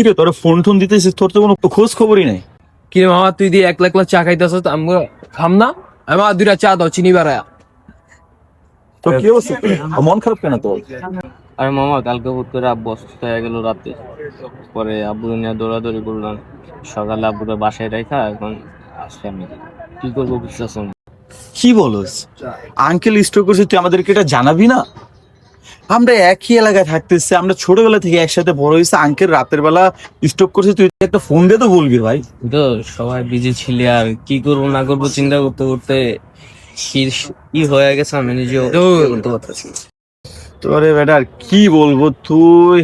কিরে তোর phone tone দিতেছিস, তোর তো কোনো খোঁজ খবরই নাই। কিরে মামা তুই দিয়ে একলা একলা চা খাইতেছ, আমরা খাম না? আমার দুইটা চা দাও, চিনি বাড়ায়া। তো কি অবস্থা তোর? মন খারাপ কেন তোর? আরে মামা, কালকে হুট করে আব্বু অসুস্থ হয়ে গেল রাতে। পরে আব্বু নিয়ে দৌড়াদৌড়ি করলাম, সকালে আব্বুকে বাসায় রেখা এখন আসছি আমি। কি করবো বুঝতেছ না। কি বলস? আঙ্কেল স্ট্রোক করছে, তুই আমাদেরকে এটা জানাবি না? আমরা একই এলাকায় থাকতেছি, আমরা ছোটবেলা থেকে একসাথে বড় হয়েছে। আঙ্কেল রাতের বেলা স্ট্রোক করছে, তুই একটা ফোন দিয়ে তো বলবি ভাই। তো সবাই বিজি ছিলি, আর কি করবো না করবো চিন্তা করতে করতে কি কি হয়ে গেছে আমি নিজেও বলতে পারতেছি না। তোরে বেটার কি বলবো তুই।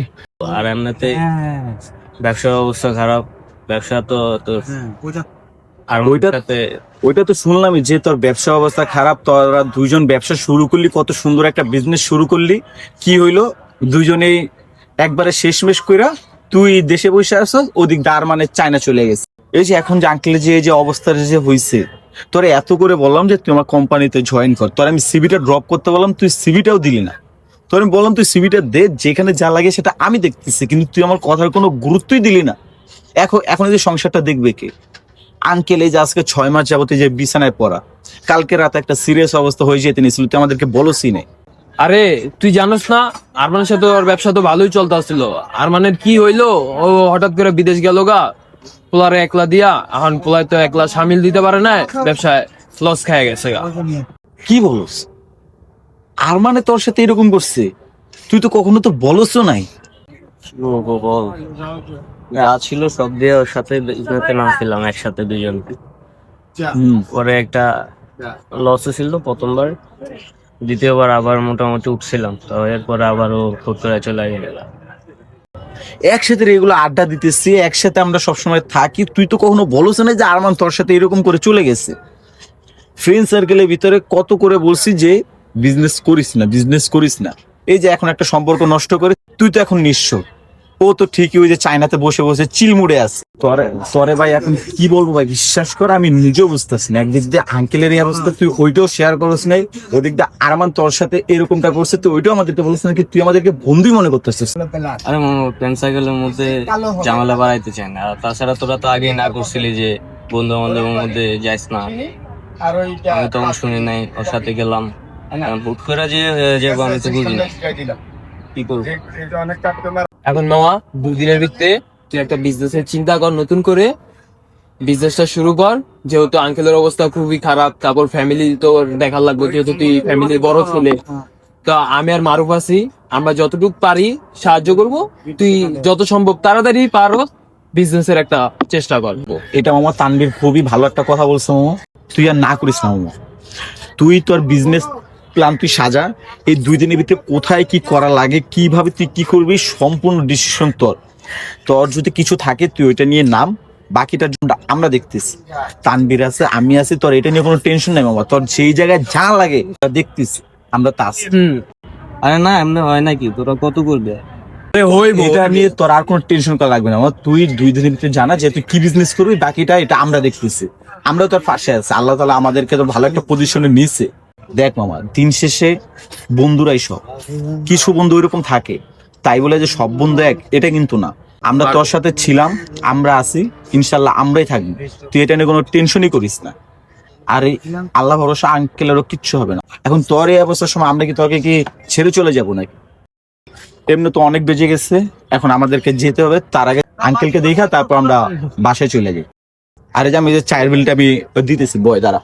আর এমনিতে ব্যবসার অবস্থা খারাপ, ব্যবসা তো তোর আর ওইটাতে ওইটা তো শুনলামই যে তোর ব্যবসা অবস্থা খারাপ। তোরা দুইজন ব্যবসা শুরু করলি, কত সুন্দর একটা বিজনেস শুরু করলি, কি হইলো? দুইজনেই একবারে শেষমেশ কইরা তুই দেশে বসে আসছ, ওদিক দার মানে চায়না চলে গেছে। এই যে এখন যে আঙ্কেলের যে এই যে অবস্থাটা যে হইছে, তোরা এত করে বললাম যে তুই আমার কোম্পানিতে জয়েন কর, তোর আমি সিভিটা ড্রপ করতে বললাম, তুই সিভিটাও দিলি না। তোর আমি বললাম তুই সিভিটা দে, যেখানে যা লাগে সেটা আমি দেখতেছি, কিন্তু তুই আমার কথার কোনো গুরুত্বই দিলি না। এখন এই যে সংসারটা দেখবে কে? আঙ্কেল এই যে আজকে 6 মাস যাবত এই যে বিছানায় পড়া, কালকে রাতে একটা সিরিয়াস অবস্থা হয়ে যেতে নিয়েছিল, তুই আমাদেরকে বলসই নাই। আরে তুই জানোস না, আরমানের সাথে ওর ব্যবসা তো ভালোই চলতেছিল। আরমানের কি হইলো, ও হঠাৎ করে বিদেশ গেল গা, পোলারে একলা দিয়া। এখন পোলায় তো একলা সামিল দিতে পারে না, ব্যবসায় লস খেয়ে গেছে গা। কি বলস? আর মানে তোর সাথে এরকম করছে? তুই তো কখনো তো বলসও নাই। কি বলবো বল, যা ছিল সব দিয়ে ওর সাথে বিজনেসে নামছিলাম একসাথে দুজন। পরে একটা লস ছিল প্রথমবার, দ্বিতীয়বার আবার মোটামুটি উঠছিলাম, তো এরপরে আবারও হুট করে চলে গেল। একসাথে এগুলো আড্ডা দিতেছি, একসাথে আমরা সবসময় থাকি, তুই তো কখনো বলছ না যে আরমান তোর সাথে এরকম করে চলে গেছে। ফ্রেন্ড সার্কেলের ভিতরে কত করে বলছি যে বিজনেস করিস না, বিজনেস করিস না। এই যে এখন একটা সম্পর্ক নষ্ট করে, তুই তো এখন নিঃস্ব। ও তো ঠিকই ওই যে চায়নাতে বসে বসে চিলমুড়ে আছে। তরে ভাই এখন কি বলবো ভাই, বিশ্বাস কর আমি নিজেও বুঝতেছি না। একদিক দিয়ে আঙ্কেলের এই অবস্থা, তুই ওইটাও শেয়ার করিস নাই, ওদিক দিয়ে আরমান তোর সাথে এরকমটা করছে, তুই ওইটাও আমাদেরকে বলিস না, কি তুই আমাদেরকে বন্ধুই মনে করতেছিস। আরে মামা, ফ্রেন্ড সার্কেলের মধ্যে ঝামেলা বাড়াইতে চায় না। আর তাছাড়া তোরা তো আগেই না করছিলি যে বন্ধু বান্ধবের মধ্যে যাইস না, আমি তখন শুনি নাই, ওর সাথে গেলাম। হুট করে যে হয়ে যাবো আমি তো বুঝি না, কি করবো। এখন মামা 2 দিনের ভিতরে তুই একটা বিজনেসের চিন্তা কর, নতুন করে বিজনেসটা শুরু কর। যেহেতু আঙ্কেলের অবস্থা খুবই খারাপ, তারপর ফ্যামিলি তো দেখার লাগবে, যেহেতু তুই ফ্যামিলির বড় ছেলে। তো আমি আর মারুফ আছি, আমরা যতটুকু পারি সাহায্য করব। তুই যত সম্ভব তাড়াতাড়ি পারো বিজনেসের একটা চেষ্টা কর। এটা মামা তানভীর খুবই ভালো একটা কথা বলছো মামা, তুই আর না করিস না মামা। তুই তোর বিজনেস প্ল্যান তুই সাজা, এই 2 দিনের ভিতরে কোথায় কি করা লাগে, কিভাবে তুই কি করবি, সম্পূর্ণ ডিসিশন তোর। তোর যদি কিছু থাকে তুই ওইটা নিয়ে নাম, বাকিটার জন্য আমরা দেখতেছি। তানভীর আছে, আমি আছি, তোর এটা নিয়ে কোনো টেনশন নাই মামা। তোর যেই জায়গায় যা লাগে তা দেখতেছি, আমরা তা আছি। আরে না, এমনি হয় নাকি, তোরা কত করবে? এটা নিয়ে তোর আর কোনো টেনশন করা লাগবে না মামা। তুই 2 দিনের ভিতরে জানা যে তুই কি বিজনেস করবি, বাকিটা এটা আমরা দেখতেছি। আমরা তোর পাশে আছি, আল্লাহ তাআলা আমাদেরকে তো ভালো একটা পজিশনে নিছে। দেখ মামা, দিন শেষে বন্ধুরাই সব। কিছু বন্ধু এরকম থাকে, তাই বলে যে সব বন্ধু এক এটা কিন্তু না। আমরা তোর সাথে ছিলাম, আমরা আছি, ইনশাল্লাহ আমরাই থাকবো। তুই এটা নিয়ে কোনো টেনশনই করিস না। আর এই আল্লাহ ভরসা, আঙ্কেলেরও কিচ্ছু হবে না। এখন তোর এই অবস্থার সময় আমরা কি তোকে কি ছেড়ে চলে যাবো নাকি? এমনি তো অনেক বেজে গেছে, এখন আমাদেরকে যেতে হবে। তার আগে আঙ্কেলকে দেখা তারপর আমরা বাসায় চলে যাই। আরে যে আমি যে চায়ের বিলটা আমি দিতেছি, বয় দাঁড়া।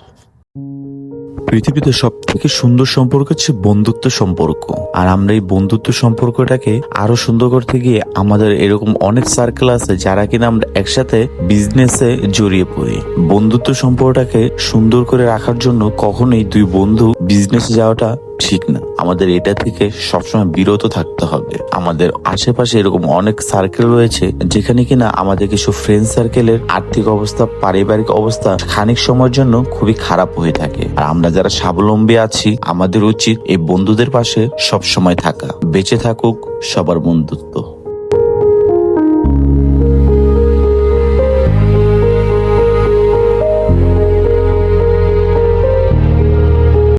পৃথিবীতে সব থেকে সুন্দর সম্পর্ক হচ্ছে বন্ধুত্ব সম্পর্ক। আর আমরা এই বন্ধুত্ব সম্পর্কটাকে আরো সুন্দর করতে গিয়ে আমাদের এরকম অনেক সার্কেল আছে যারা কিনা আমরা একসাথে বিজনেসে জড়িয়ে পড়ি। বন্ধুত্ব সম্পর্কটাকে সুন্দর করে রাখার জন্য কখনোই 2 বন্ধু বিজনেসে যাওয়াটা ঠিক না। আমাদের এটা থেকে সবসময় বিরত থাকতে হবে। আমাদের আশেপাশে এরকম অনেক সার্কেল রয়েছে যেখানে কিনা আমাদের কিছু ফ্রেন্ড সার্কেলের আর্থিক অবস্থা, পারিবারিক অবস্থা খানিক সময়ের জন্য খুবই খারাপ হয়ে থাকে। আর আমরা যারা স্বাবলম্বী আছি, আমাদের উচিত এই বন্ধুদের পাশে সব সময় থাকা। বেঁচে থাকুক সবার বন্ধুত্ব।